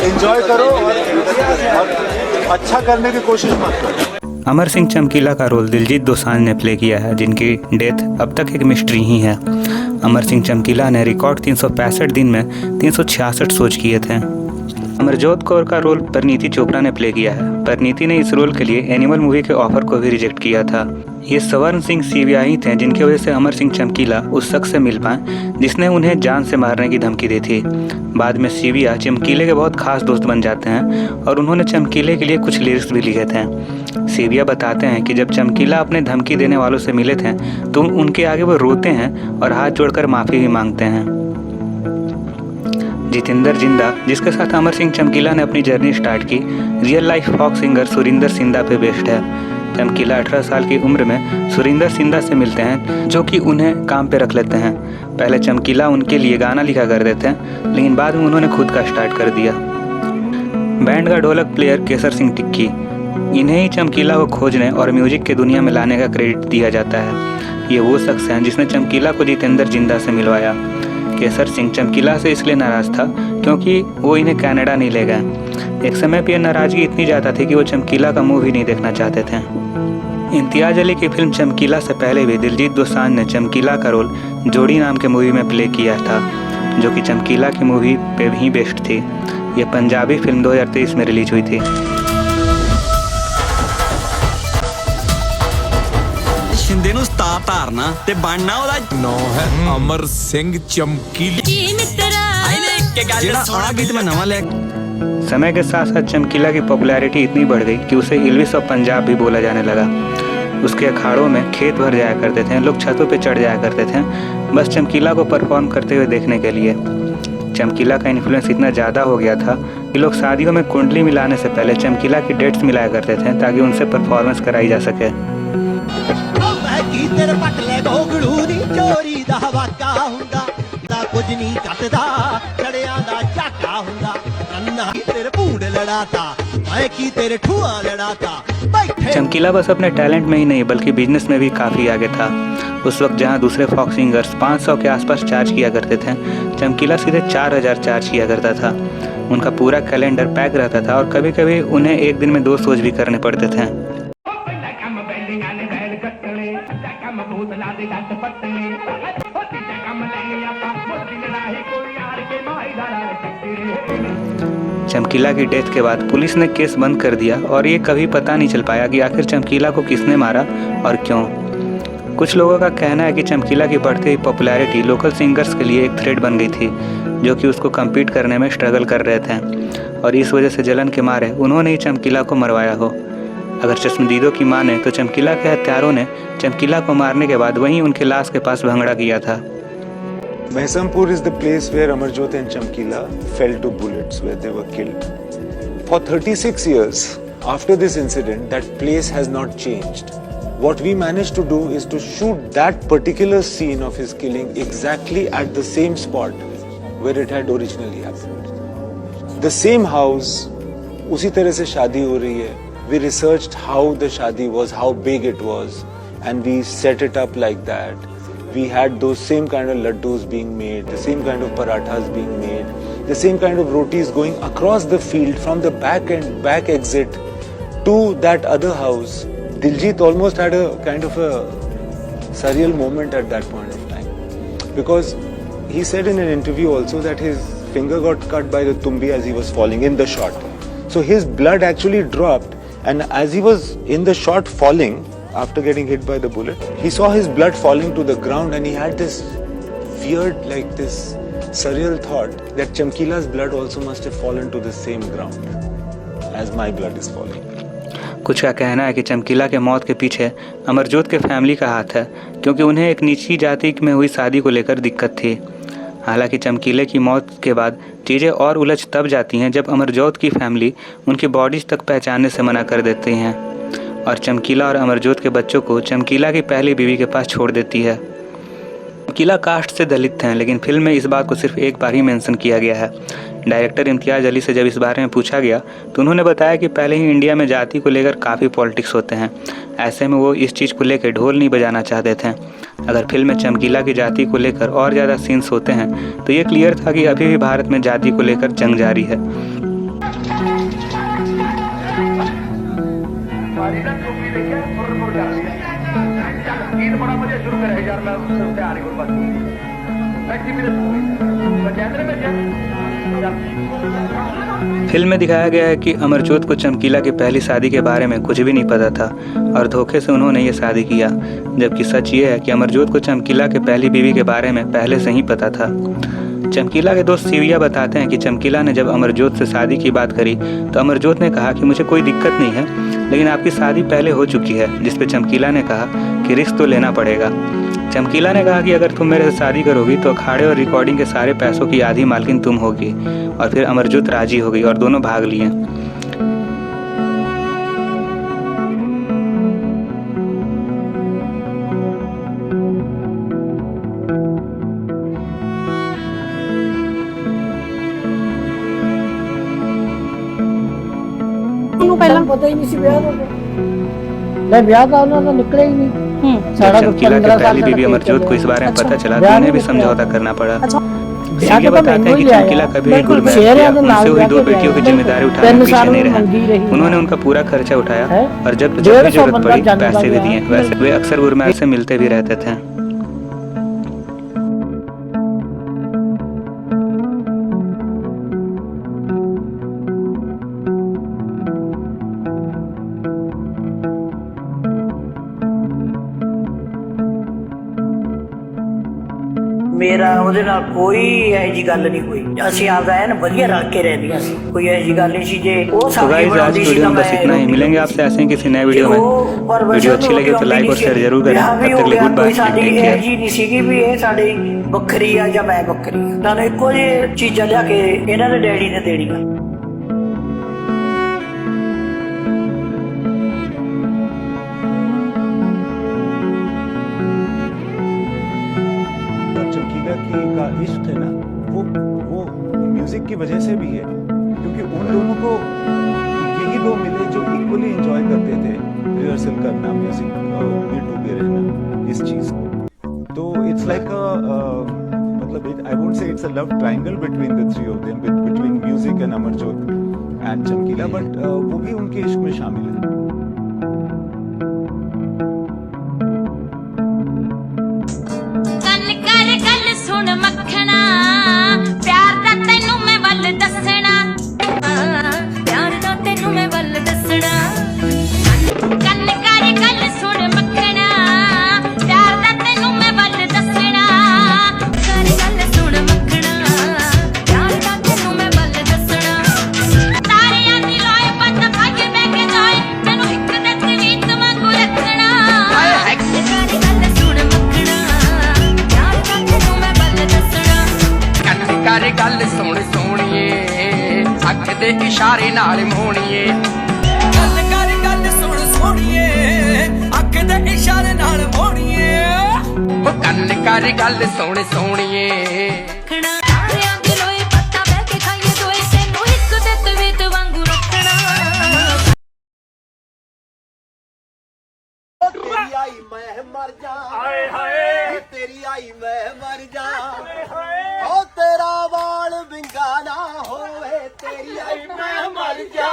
Enjoy करो और अच्छा करने की कोशिश मत करो। अमर सिंह चमकीला का रोल दिलजीत दोसांझ ने प्ले किया है, जिनकी डेथ अब तक एक मिस्ट्री ही है। अमर सिंह चमकीला ने रिकॉर्ड 365 दिन में 366 शोज किए थे। अमरजोत कौर का रोल परिणीति चोपड़ा ने प्ले किया है। परिणीति ने इस रोल के लिए एनिमल मूवी के ऑफर को भी रिजेक्ट किया था। ये स्वर्ण सिंह सीबिया ही थे जिनकी वजह से अमर सिंह चमकीला उस शख्स से मिल पाए जिसने उन्हें जान से मारने की धमकी दी थी। बाद में सीबिया चमकीले के बहुत खास दोस्त बन जाते हैं और उन्होंने चमकीले के लिए कुछ लिरिक्स भी लिखे थे। सीबिया बताते हैं कि जब चमकीला अपने धमकी देने वालों से मिले थे तो उनके आगे वो रोते हैं और हाथ जोड़कर माफ़ी भी मांगते हैं। जितेंद्र जिंदा, जिसके साथ अमर सिंह चमकीला ने अपनी जर्नी स्टार्ट की, real life folk singer Surinder Shinda पे बेस्ड है। चमकीला 18 साल की उम्र में सुरिंदर सिंधा से मिलते हैं, जो कि उन्हें काम पे रख लेते हैं। पहले चमकीला उनके लिए गाना लिखा करते थे, लेकिन बाद में उन्होंने खुद का स्टार्ट कर दिया। बैंड का ढोलक प्लेयर केसर सिंह टिक्की, इन्हें ही चमकीला को खोजने और म्यूजिक के दुनिया में लाने का क्रेडिट दिया जाता है। ये वो शख्स हैं जिसने चमकीला को जितेंद्र जिंदा से मिलवाया। केसर सिंह चमकीला से इसलिए नाराज़ था क्योंकि वो इन्हें कनाडा नहीं ले गए। एक समय पर यह नाराज़गी इतनी ज़्यादा थी कि वो चमकीला का मुँह भी नहीं देखना चाहते थे। इम्तियाज़ अली की फिल्म चमकीला से पहले भी दिलजीत दोसांझ ने चमकीला का रोल जोड़ी नाम के मूवी में प्ले किया था, जो कि चमकीला की मूवी पे भी बेस्ड थी। ये पंजाबी फिल्म 2023 में रिलीज हुई थी। शिंदे नूं स्टार धारना ते बनना ओदा नो है अमर सिंह चमकीला। जेड़ा आ गीत मैं नवा ले। समय के साथ साथ चमकीला की पॉपुलैरिटी इतनी बढ़ गई कि उसे इल्विस ऑफ पंजाब भी बोला जाने लगा। उसके अखाड़ों में खेत भर जाया करते थे, लोग छतों पे चढ़ जाया करते थे बस चमकीला को परफॉर्म करते हुए देखने के लिए। चमकीला का इन्फ्लुएंस इतना ज़्यादा हो गया था कि लोग शादियों में कुंडली मिलाने से पहले चमकीला की डेट्स मिलाया करते थे ताकि उनसे परफॉर्मेंस कराई जा सके। चमकीला बस अपने टैलेंट में ही नहीं बल्कि बिजनेस में भी काफ़ी आगे था। उस वक्त जहां दूसरे फॉक सिंगर्स 500 के आसपास चार्ज किया करते थे, चमकीला सीधे 4000 चार्ज किया करता था। उनका पूरा कैलेंडर पैक रहता था और कभी कभी उन्हें एक दिन में 2 शोज भी करने पड़ते थे। चमकीला की डेथ के बाद पुलिस ने केस बंद कर दिया और ये कभी पता नहीं चल पाया कि आखिर चमकीला को किसने मारा और क्यों। कुछ लोगों का कहना है कि चमकीला की बढ़ती हुई पॉपुलैरिटी लोकल सिंगर्स के लिए एक थ्रेट बन गई थी, जो कि उसको कम्पीट करने में स्ट्रगल कर रहे थे और इस वजह से जलन के मारे उन्होंने ही चमकीला को मरवाया हो। अगर चश्मदीदों की माने तो चमकीला के हत्यारों ने चमकीला को मारने के बाद वहीं उनके लाश के पास भंगड़ा किया था। Mehsampur is the place where Amarjot and Chamkila fell to bullets, where they were killed. For 36 years after this incident, that place has not changed. What we managed to do is to shoot that particular scene of his killing exactly at the same spot where it had originally happened. The same house, उसी तरह से शादी हो रही है. We researched how the shadi was, how big it was, and we set it up like that. We had those same kind of laddus being made, the same kind of parathas being made, the same kind of rotis going across the field from the back exit to that other house. Diljit almost had a kind of a surreal moment at that point of time, because he said in an interview also that his finger got cut by the tumbi as he was falling in the shot. So his blood actually dropped, and as he was in the shot falling, after getting hit by the bullet, he saw his blood falling to the ground and he had this weird, like this surreal thought that Chamkila's blood also must have fallen to the same ground as my blood is falling. कुछ का कहना है कि चमकीला के मौत के पीछे अमरजोत के फैमिली का हाथ है, क्योंकि उन्हें एक निजी जाति में हुई शादी को लेकर दिक्कत थी। हालांकि चमकीले की मौत के बाद चीज़ें और उलझ तब जाती हैं जब अमरजोत की फैमिली उनकी बॉडीज तक पहचानने से मना कर देती हैं और चमकीला और अमरजोत के बच्चों को चमकीला की पहली बीवी के पास छोड़ देती है। चमकीला कास्ट से दलित हैं, लेकिन फिल्म में इस बात को सिर्फ एक बार ही मेंशन किया गया है। डायरेक्टर इम्तियाज़ अली से जब इस बारे में पूछा गया तो उन्होंने बताया कि पहले ही इंडिया में जाति को लेकर काफ़ी पॉलिटिक्स होते हैं, ऐसे में वो इस चीज़ को लेकर ढोल नहीं बजाना चाहते थे। अगर फिल्म में चमकीला की जाति को लेकर और ज़्यादा सीन्स होते हैं तो ये क्लियर था कि अभी भी भारत में जाति को लेकर जंग जारी है। ਮਾਰੀ ਨਾ ਟੋਪੀ ਦੇਖਿਆ ਫੁਰ ਕਰਦੀ ਚੱਲ ਗੀਤ ਬੜਾ ਵਧੀਆ ਸ਼ੁਰੂ ਕਰਿਆ ਯਾਰ ਮੈਂ ਧਿਆਨ ਕੋਲ ਬੱਜ फिल्म में दिखाया गया है कि अमरजोत को चमकीला की पहली शादी के बारे में कुछ भी नहीं पता था और धोखे से उन्होंने ये शादी किया, जबकि सच ये है कि अमरजोत को चमकीला के पहली बीवी के बारे में पहले से ही पता था। चमकीला के दोस्त सीविया बताते हैं कि चमकीला ने जब अमरजोत से शादी की बात करी तो अमरजोत ने कहा कि मुझे कोई दिक्कत नहीं है, लेकिन आपकी शादी पहले हो चुकी है, जिस पे चमकीला ने कहा कि रिस्क तो लेना पड़ेगा। चमकीला ने कहा कि अगर तुम मेरे से शादी करोगी तो अखाड़े और रिकॉर्डिंग के सारे पैसों की आधी मालकिन तुम होगी, और फिर अमरजोत राजी हो गई और दोनों भाग लिए। ਪਹਿਲਾਂ ਪਤਾ ਹੀ ਨਹੀਂ ਸੀ ਵਿਆਹ ਦਾ ਲੈ ਵਿਆਹ ਦਾ ਉਹਨਾਂ ਦਾ ਨਿਕਲਿਆ ਹੀ ਨਹੀਂ जब चमकीला की पहली बीवी अमरजोत को इस बारे में पता चला तो उन्हें भी समझौता करना पड़ा। सीविया बताते हैं कि चमकीला कभी भी गुल महल किया, उनसे हुई 2 बेटियों की जिम्मेदारी उठाने में पीछे नहीं रहे। उन्होंने उनका पूरा खर्चा उठाया और जब भी जरूरत पड़ी पैसे भी दिए। वैसे वे अक्सर गुरमहल से मिलते भी रहते थे। ਮੇਰਾ ਉਹਦੇ ਨਾਲ ਕੋਈ ਇਹੋ ਜਿਹੀ ਗੱਲ ਨਹੀਂ ਹੋਈ, ਅਸੀਂ ਆਪਦਾ ਐਨ ਵਧੀਆ ਰੱਖ ਕੇ ਰਹਿੰਦੀਆਂ ਸੀ, ਕੋਈ ਇਹੋ ਜਿਹੀ ਗੱਲ नहीं सी। जे वो तो गाइस आज की वीडियो में बस इतना ही, मिलेंगे आपसे ऐसे ही किसी नए वीडियो में। वीडियो अच्छी लगी तो लाइक और शेयर जरूर करें। तब तक के लिए गुड बाय, टेक केयर। ਜੀ ਨਹੀਂ ਸੀਗੀ ਵੀ ਇਹ ਸਾਡੀ ਵੱਖਰੀ ਆ ਜਾਂ ਮੈਂ ਵੱਖਰੀ ਆ, ਤਾਂ ਇੱਕੋ ਜਿਹੀ ਚੀਜ਼ਾਂ ਲਿਆ ਕੇ ਇਹਨਾਂ ਦੇ ਡੈਡੀ ਨੇ ਦੇਣੀਆਂ। चमकीला की का इश्क है ना, वो म्यूजिक की वजह से भी है, क्योंकि उन दोनों को यही दो मिले जो इक्वली एंजॉय करते थे रिहर्सल करना, म्यूजिक में डूबे रहना इस चीज को। तो इट्स लाइक मतलब I would say it's a love triangle between the three of them, between music and Amarjot and चमकीला, बट वो भी उनके इश्क में शामिल है। सुन मक्खना प्यार दा तेनू मैं वल दसना, प्यार दा तेनू मैं वल दसना, कन कर गल सुन मक्खना प्यार दा तेनू मैं वल दसना, कर गल सुन मक्खना प्यार दा तेनू मैं वल दसना, तारियां दी लोए पत भाग बह के जाए तेनू हिक दे तवीत वांगू रखना, कर गल सुन मक्खना प्यार दा तेनू मैं कर गल सुन सोहणीए अख दे इशारे नाल मोहणीए, गल कर गल सुन सोहणीए अख दे इशारे नाल मोहणीए, ओ कन कर गल सुन सोहणीए। तारियां दी लोए पत्ता बह के खाइए दोए तेनू हिक दे तवीत वांगू रखना, तेरी आई मैं मर जा, हाय हाय तेरी आई मैं मर जा, ओ तेरा वाल विंगा ना होवे, तेरी आई मैं मर जा।